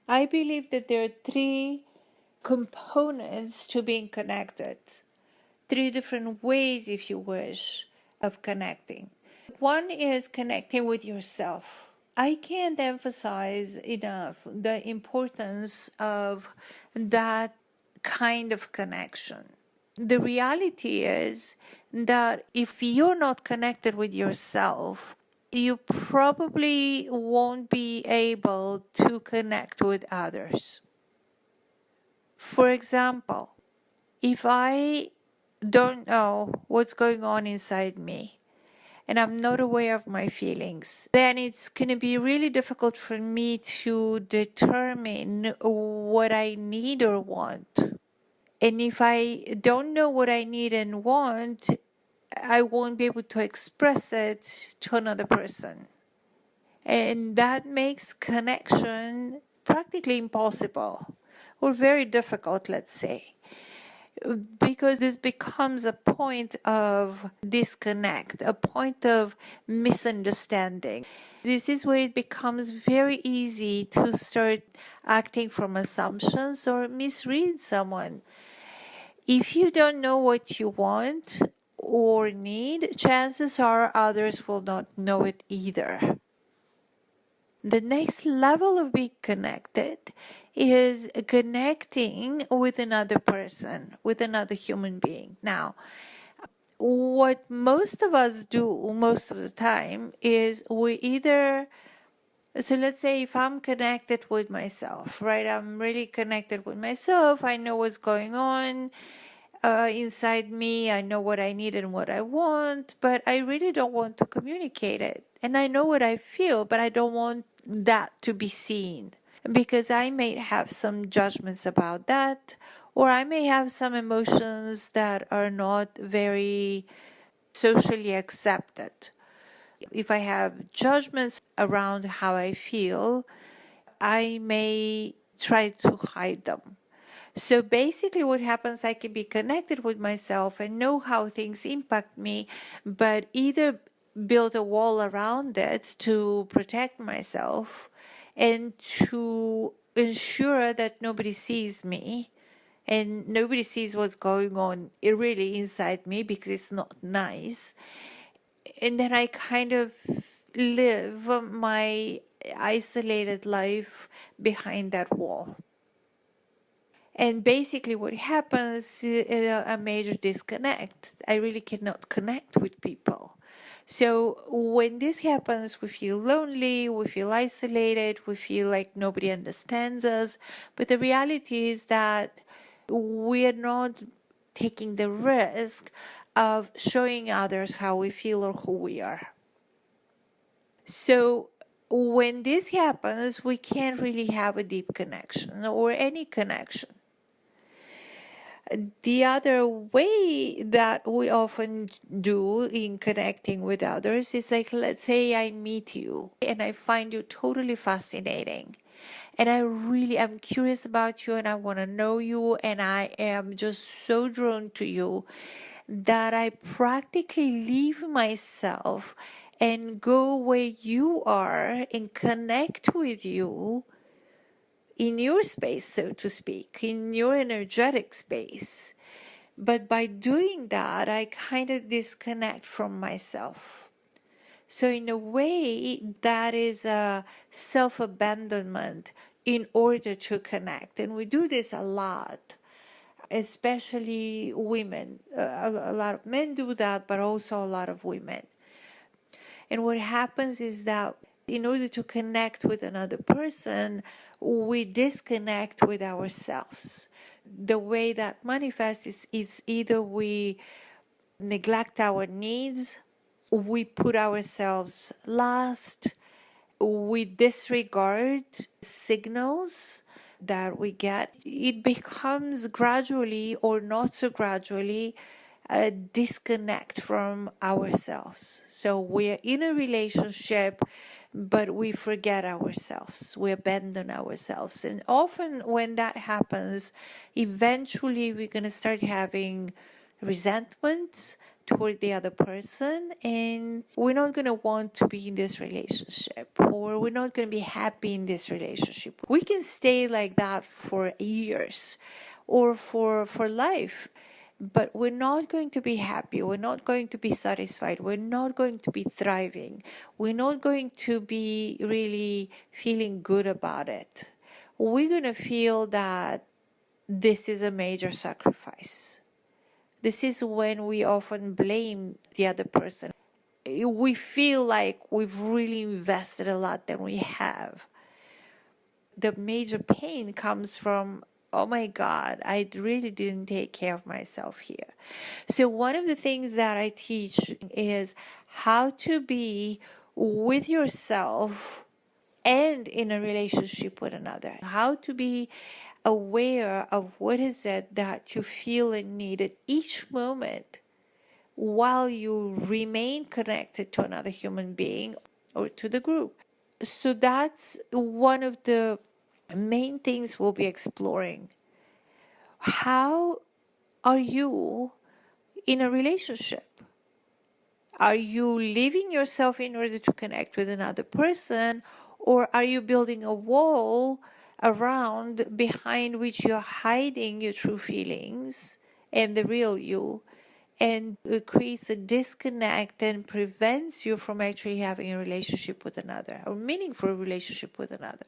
I believe that there are three components to being connected, three different ways, if you wish, of connecting. One is connecting with yourself. I can't emphasize enough the importance of that kind of connection. The reality is that if you're not connected with yourself, you probably won't be able to connect with others. For example, if I don't know what's going on inside me and I'm not aware of my feelings, then it's going to be really difficult for me to determine what I need or want. And if I don't know what I need and want, I won't be able to express it to another person. And that makes connection practically impossible or very difficult, let's say, because this becomes a point of disconnect, a point of misunderstanding. This is where it becomes very easy to start acting from assumptions or misread someone. If you don't know what you want or need, chances are others will not know it either. The next level of being connected is connecting with another person, with another human being. Now, what most of us do most of the time is so let's say if I'm connected with myself, right? I'm really connected with myself. I know what's going on inside me. I know what I need and what I want, but I really don't want to communicate it. And I know what I feel, but I don't want that to be seen because I may have some judgments about that, or I may have some emotions that are not very socially accepted. If I have judgments around how I feel, I may try to hide them. So basically what happens, I can be connected with myself and know how things impact me, but either build a wall around it to protect myself and to ensure that nobody sees me and nobody sees what's going on really inside me because it's not nice. And then I kind of live my isolated life behind that wall. And basically what happens is a major disconnect. I really cannot connect with people. So when this happens, we feel lonely, we feel isolated, we feel like nobody understands us. But the reality is that we are not taking the risk of showing others how we feel or who we are. So when this happens, we can't really have a deep connection or any connection. The other way that we often do in connecting with others is like, let's say I meet you and I find you totally fascinating. And I'm curious about you and I want to know you and I am just so drawn to you that I practically leave myself and go where you are and connect with you in your space, so to speak, in your energetic space. But by doing that, I kind of disconnect from myself. So in a way, that is a self-abandonment in order to connect. And we do this a lot, especially women. A lot of men do that, but also a lot of women. And what happens is that in order to connect with another person, we disconnect with ourselves. The way that manifests is either we neglect our needs, we put ourselves last, we disregard signals that we get. It becomes gradually or not so gradually a disconnect from ourselves. So we're in a relationship, but we forget ourselves, we abandon ourselves. And often when that happens, eventually we're going to start having resentments toward the other person, and we're not going to want to be in this relationship, or we're not going to be happy in this relationship. We can stay like that for years or for life, but we're not going to be happy. We're not going to be satisfied. We're not going to be thriving. We're not going to be really feeling good about it. We're going to feel that this is a major sacrifice. This is when we often blame the other person. We feel like we've really invested a lot than we have. The major pain comes from, oh my God, I really didn't take care of myself here. So one of the things that I teach is how to be with yourself and in a relationship with another. How to be aware of what is it that you feel and need at each moment while you remain connected to another human being or to the group. So that's one of the main things we'll be exploring. How are you in a relationship? Are you leaving yourself in order to connect with another person, or are you building a wall around behind which you're hiding your true feelings and the real you? And it creates a disconnect and prevents you from actually having a relationship with another, or meaningful relationship with another.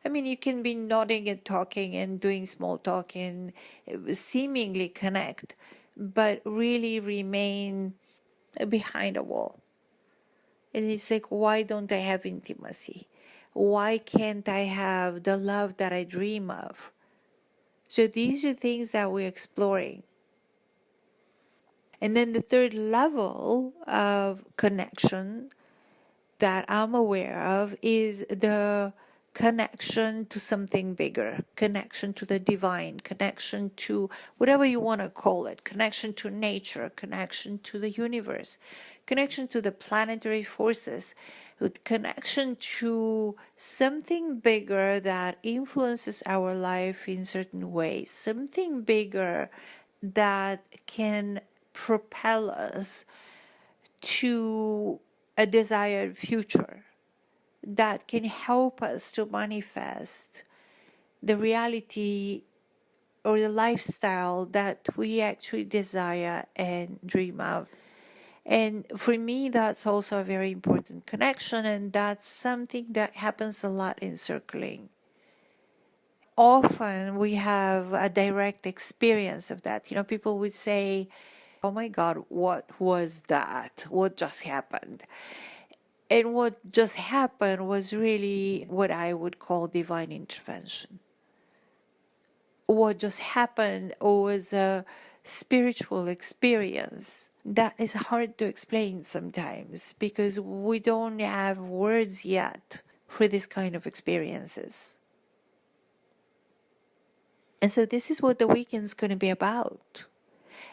I mean, you can be nodding and talking and doing small talk and seemingly connect, but really remain behind a wall. And it's like, why don't I have intimacy? Why can't I have the love that I dream of? So these are things that we're exploring. And then the third level of connection that I'm aware of is the connection to something bigger, connection to the divine, connection to whatever you want to call it, connection to nature, connection to the universe, connection to the planetary forces, connection to something bigger that influences our life in certain ways, something bigger that can propel us to a desired future, that can help us to manifest the reality or the lifestyle that we actually desire and dream of. And for me, that's also a very important connection, and that's something that happens a lot in circling. Often we have a direct experience of that. You know, people would say, oh my God, what was that? What just happened? And what just happened was really what I would call divine intervention. What just happened was a spiritual experience that is hard to explain sometimes because we don't have words yet for this kind of experiences. And so this is what the weekend's going to be about.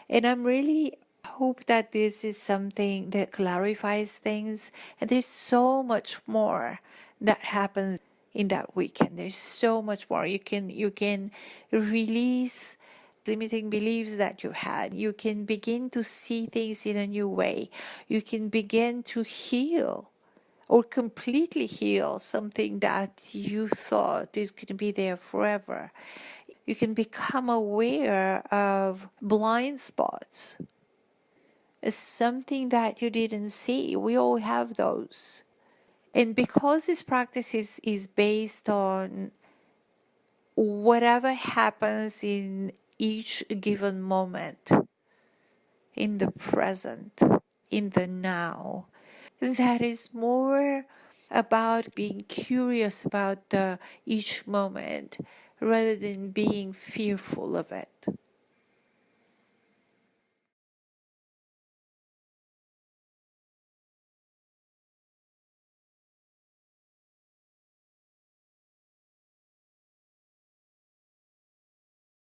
And I'm really hope that this is something that clarifies things. And there's so much more that happens in that weekend. There's so much more. You can release limiting beliefs that you had. You can begin to see things in a new way. You can begin to heal or completely heal something that you thought is going to be there forever. You can become aware of blind spots, something that you didn't see. We all have those. And because this practice is based on whatever happens in each given moment, in the present, in the now, that is more about being curious about each moment rather than being fearful of it.